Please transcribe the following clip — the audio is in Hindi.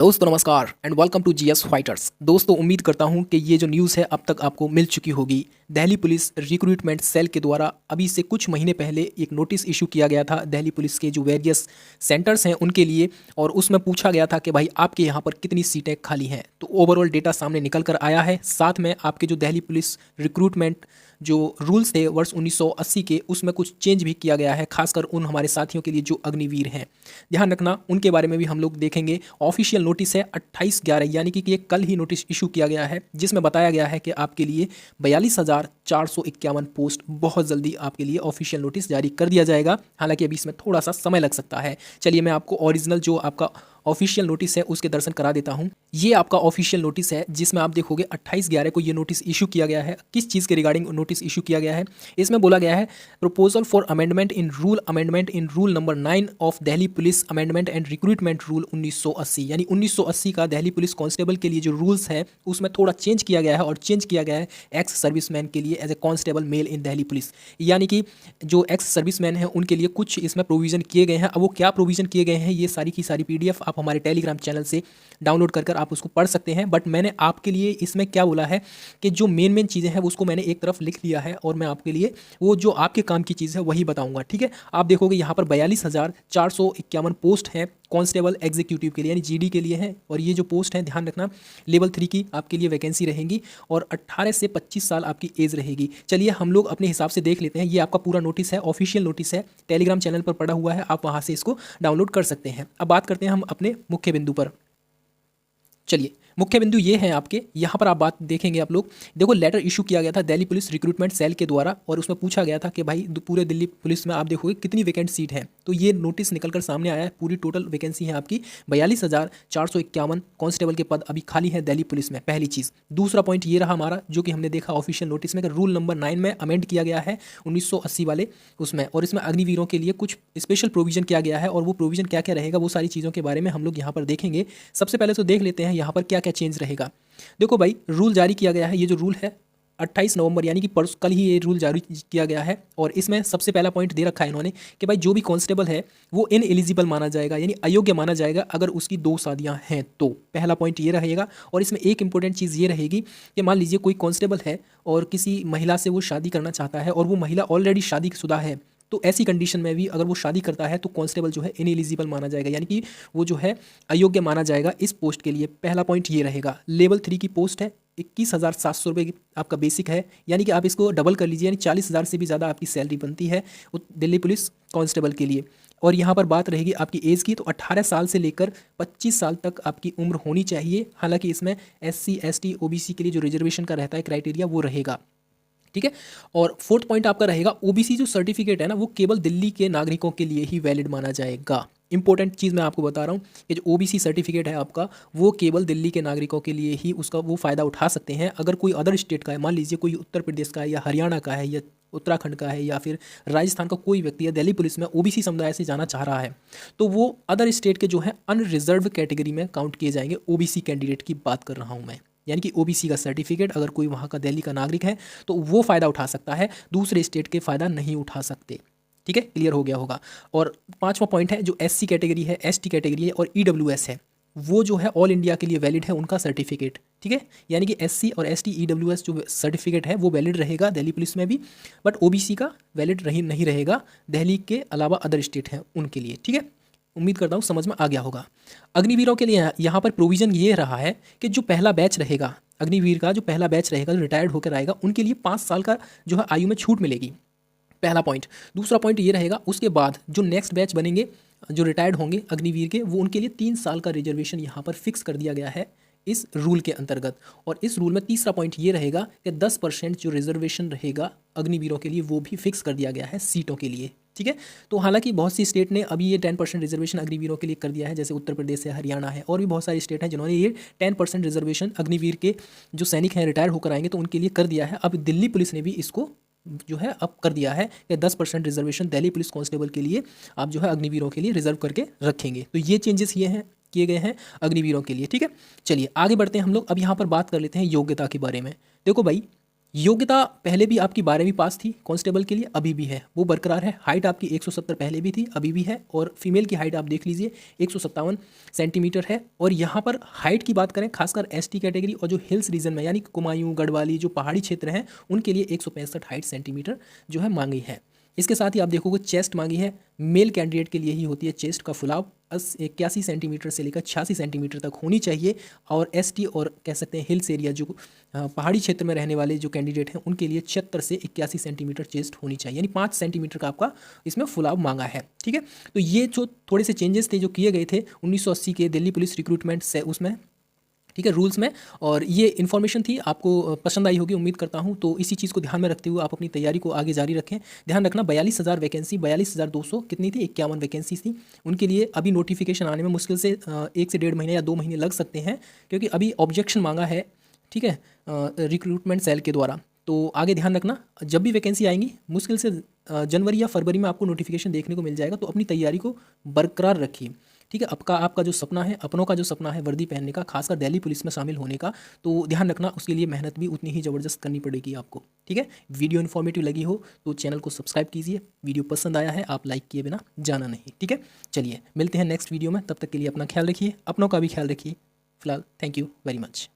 दोस्तों नमस्कार and welcome to GS fighters. दोस्तों उम्मीद करता हूं कि ये जो न्यूज़ है अब तक आपको मिल चुकी होगी। दिल्ली पुलिस रिक्रूटमेंट सेल के द्वारा अभी से कुछ महीने पहले एक नोटिस इशू किया गया था दिल्ली पुलिस के जो वेरियस सेंटर्स हैं उनके लिए, और उसमें पूछा गया था कि भाई आपके यहाँ पर कितनी सीटें खाली हैं। तो ओवरऑल डेटा सामने निकल कर आया है। साथ में आपके जो दिल्ली पुलिस रिक्रूटमेंट जो रूल्स थे वर्ष 1980 के, उसमें कुछ चेंज भी किया गया है, खासकर उन हमारे साथियों के लिए जो अग्निवीर हैं। ध्यान रखना, उनके बारे में भी हम लोग देखेंगे। ऑफिशियल नोटिस है 28/11 यानी कि ये कल ही नोटिस इशू किया गया है, जिसमें बताया गया है कि आपके लिए 42,451 पोस्ट बहुत जल्दी आपके लिए ऑफिशियल नोटिस जारी कर दिया जाएगा। हालांकि अभी इसमें थोड़ा सा समय लग सकता है। चलिए मैं आपको ओरिजिनल जो आपका ऑफिशियल नोटिस है उसके दर्शन करा देता हूं। ये आपका ऑफिशियल नोटिस है जिसमें आप देखोगे 28/11 को ये नोटिस इशू किया गया है। किस चीज़ के रिगार्डिंग नोटिस इशू किया गया है, इसमें बोला गया है proposal for amendment in rule number 9 of Delhi police amendment and recruitment rule 1980। यानी 1980 का दिल्ली पुलिस कांस्टेबल के लिए जो रूल्स है उसमें थोड़ा चेंज किया गया है, और चेंज किया गया है एक्स सर्विसमैन के लिए as a constable male in Delhi police. यानी कि जो एक्स सर्विसमैन हैं उनके लिए कुछ इसमें प्रोविज़न किए गए हैं। अब वो क्या प्रोविज़न किए गए हैं, ये सारी की सारी PDF आप हमारे टेलीग्राम चैनल से डाउनलोड कर आप उसको पढ़ सकते हैं। बट मैंने आपके लिए इसमें क्या बोला है कि जो मेन चीज़ें हैं उसको मैंने एक तरफ लिख लिया है, और मैं आपके लिए वो जो आपके काम की चीज़ है वही बताऊंगा। ठीक है, आप देखोगे यहाँ पर 42,451 पोस्ट हैं कांस्टेबल एग्जीक्यूटिव के लिए, यानी GD के लिए है। और ये जो पोस्ट है ध्यान रखना लेवल 3 की आपके लिए वैकेंसी रहेंगी, और 18 से 25 साल आपकी एज रहेगी। चलिए हम लोग अपने हिसाब से देख लेते हैं। ये आपका पूरा नोटिस है, ऑफिशियल नोटिस है, टेलीग्राम चैनल पर पड़ा हुआ है, आप वहाँ से इसको डाउनलोड कर सकते हैं। अब बात करते हैं हम अपने मुख्य बिंदु पर। चलिए मुख्य बिंदु ये है आपके, यहाँ पर आप बात देखेंगे। आप लोग देखो, लेटर इशू किया गया था दिल्ली पुलिस रिक्रूटमेंट सेल के द्वारा, और उसमें पूछा गया था कि भाई पूरे दिल्ली पुलिस में आप देखोगे कितनी वैकेंट सीट है। तो ये नोटिस निकलकर सामने आया है। पूरी टोटल वैकेंसी है आपकी 42,451 कांस्टेबल के पद अभी खाली है दिल्ली पुलिस में। पहली चीज़। दूसरा पॉइंट ये रहा हमारा, जो कि हमने देखा ऑफिशियल नोटिस में, रूल नंबर 9 में अमेंड किया गया है 1980 वाले उसमें, और इसमें अग्निवीरों के लिए कुछ स्पेशल प्रोविजन किया गया है। और वो प्रोविजन क्या क्या रहेगा, वो सारी चीज़ों के बारे में हम लोग यहाँ पर देखेंगे। सबसे पहले तो देख लेते हैं यहाँ पर क्या क्या चेंज रहेगा। देखो भाई, रूल जारी किया गया है। ये जो रूल है 28 नवंबर यानी कि परसों कल ही ये रूल जारी किया गया है, और इसमें सबसे पहला पॉइंट दे रखा है इन्होंने कि भाई जो भी कांस्टेबल है वो इनएलिजिबल माना जाएगा, यानी अयोग्य माना जाएगा अगर उसकी 2 शादियां हैं तो। पहला पॉइंट ये रहेगा। और इसमें एक इंपॉर्टेंट चीज़ ये रहेगी कि मान लीजिए कोई कांस्टेबल है और किसी महिला से वो शादी करना चाहता है, और वो महिला ऑलरेडी शादीशुदा है, तो ऐसी कंडीशन में भी अगर वो शादी करता है तो कांस्टेबल जो है इनएलिजिबल माना जाएगा, यानी कि वो जो है अयोग्य माना जाएगा इस पोस्ट के लिए। पहला पॉइंट ये रहेगा। लेवल 3 की पोस्ट है, 21,700 रुपये आपका बेसिक है, यानी कि आप इसको डबल कर लीजिए, यानी 40,000 से भी ज़्यादा आपकी सैलरी बनती है दिल्ली पुलिस कांस्टेबल के लिए। और यहाँ पर बात रहेगी आपकी एज की, तो 18 साल से लेकर 25 साल तक आपकी उम्र होनी चाहिए। हालांकि इसमें SC ST OBC के लिए जो रिजर्वेशन का रहता है क्राइटेरिया वो रहेगा। ठीक है। और फोर्थ पॉइंट आपका रहेगा, OBC जो सर्टिफिकेट है ना वो केवल दिल्ली के नागरिकों के लिए ही वैलिड माना जाएगा। इंपॉर्टेंट चीज़ मैं आपको बता रहा हूँ कि जो OBC सर्टिफिकेट है आपका वो केवल दिल्ली के नागरिकों के लिए ही उसका वो फ़ायदा उठा सकते हैं। अगर कोई अदर स्टेट का है, मान लीजिए कोई उत्तर प्रदेश का है या हरियाणा का है या उत्तराखंड का है या फिर राजस्थान का कोई व्यक्ति है, दिल्ली पुलिस में OBC समुदाय से जाना चाह रहा है, तो वो अदर स्टेट के जो है अनरिजर्व कैटेगरी में काउंट किए जाएंगे। OBC कैंडिडेट की बात कर रहा हूँ मैं, यानी कि OBC का सर्टिफिकेट अगर कोई वहाँ का दिल्ली का नागरिक है तो वो फ़ायदा उठा सकता है, दूसरे स्टेट के फ़ायदा नहीं उठा सकते। ठीक है, क्लियर हो गया होगा। और पांचवा पॉइंट है, जो SC कैटेगरी है, ST कैटेगरी है और EWS है, वो जो है ऑल इंडिया के लिए वैलिड है उनका सर्टिफिकेट। ठीक है, यानी कि SC और ST EWS जो सर्टिफिकेट है वो वैलिड रहेगा दिल्ली पुलिस में भी, बट OBC का वैलिड नहीं रहेगा दिल्ली के अलावा अदर स्टेट हैं उनके लिए। ठीक है, उम्मीद करता हूँ समझ में आ गया होगा। अग्निवीरों के लिए यहाँ पर प्रोविज़न ये रहा है कि जो पहला बैच रहेगा अग्निवीर का, जो पहला बैच रहेगा जो रिटायर्ड होकर आएगा, उनके लिए 5 साल का जो है आयु में छूट मिलेगी। पहला पॉइंट। दूसरा पॉइंट ये रहेगा, उसके बाद जो नेक्स्ट बैच बनेंगे जो रिटायर्ड होंगे अग्निवीर के, वो उनके लिए 3 साल का रिजर्वेशन यहाँ पर फिक्स कर दिया गया है इस रूल के अंतर्गत। और इस रूल में तीसरा पॉइंट ये रहेगा कि 10% जो रिजर्वेशन रहेगा अग्निवीरों के लिए वो भी फिक्स कर दिया गया है सीटों के लिए। ठीक है, तो हालांकि बहुत सी स्टेट ने अभी ये 10% रिजर्वेशन अग्निवीरों के लिए कर दिया है, जैसे उत्तर प्रदेश है, हरियाणा है, और भी बहुत सारी स्टेट हैं जिन्होंने ये 10% रिजर्वेशन अग्निवीर के जो सैनिक हैं रिटायर होकर आएंगे तो उनके लिए कर दिया है। अब दिल्ली पुलिस ने भी इसको जो है अब कर दिया है कि 10% रिजर्वेशन दिल्ली पुलिस कांस्टेबल के लिए आप जो है अग्निवीरों के लिए रिजर्व करके रखेंगे। तो ये चेंजेस ये हैं किए गए हैं अग्निवीरों के लिए। ठीक है, चलिए आगे बढ़ते हैं हम लोग। अब यहाँ पर बात कर लेते हैं योग्यता के बारे में। देखो भाई, योग्यता पहले भी आपकी 12वीं पास थी कांस्टेबल के लिए, अभी भी है, वो बरकरार है। हाइट आपकी 170 पहले भी थी, अभी भी है। और फीमेल की हाइट आप देख लीजिए 157 सेंटीमीटर है। और यहाँ पर हाइट की बात करें खासकर एसटी कैटेगरी और जो हिल्स रीजन में यानी कुमायूं गढ़वाली जो पहाड़ी क्षेत्र हैं उनके लिए 165 हाइट सेंटीमीटर जो है मांगी है। इसके साथ ही आप देखोगे चेस्ट मांगी है, मेल कैंडिडेट के लिए ही होती है चेस्ट का फुलाव 81 सेंटीमीटर से लेकर 86 सेंटीमीटर तक होनी चाहिए। और एसटी और कह सकते हैं हिल्स एरिया जो पहाड़ी क्षेत्र में रहने वाले जो कैंडिडेट हैं उनके लिए 76 से 81 सेंटीमीटर चेस्ट होनी चाहिए, यानी 5 सेंटीमीटर का आपका इसमें फुलाव मांगा है। ठीक है, तो ये जो थोड़े से चेंजेस थे जो किए गए थे 1980 के दिल्ली पुलिस रिक्रूटमेंट से उसमें, ठीक है, रूल्स में। और ये इन्फॉर्मेशन थी, आपको पसंद आई होगी उम्मीद करता हूँ। तो इसी चीज़ को ध्यान में रखते हुए आप अपनी तैयारी को आगे जारी रखें। ध्यान रखना 42,000 वैकेंसी, 42,200 कितनी थी, 51 वैकेंसी थी। उनके लिए अभी नोटिफिकेशन आने में मुश्किल से 1 से 1.5 महीने या 2 महीने लग सकते हैं, क्योंकि अभी ऑब्जेक्शन मांगा है, ठीक है, रिक्रूटमेंट सेल के द्वारा। तो आगे ध्यान रखना, जब भी वैकेंसी आएंगी मुश्किल से जनवरी या फरवरी में आपको नोटिफिकेशन देखने को मिल जाएगा। तो अपनी तैयारी को बरकरार रखिए। ठीक है, आपका जो सपना है, अपनों का जो सपना है वर्दी पहनने का, खासकर दिल्ली पुलिस में शामिल होने का, तो ध्यान रखना उसके लिए मेहनत भी उतनी ही ज़बरदस्त करनी पड़ेगी आपको। ठीक है, वीडियो इन्फॉर्मेटिव लगी हो तो चैनल को सब्सक्राइब कीजिए। वीडियो पसंद आया है आप लाइक किए बिना जाना नहीं। ठीक है, चलिए मिलते हैं नेक्स्ट वीडियो में, तब तक के लिए अपना ख्याल रखिए, अपनों का भी ख्याल रखिए। फिलहाल थैंक यू वेरी मच।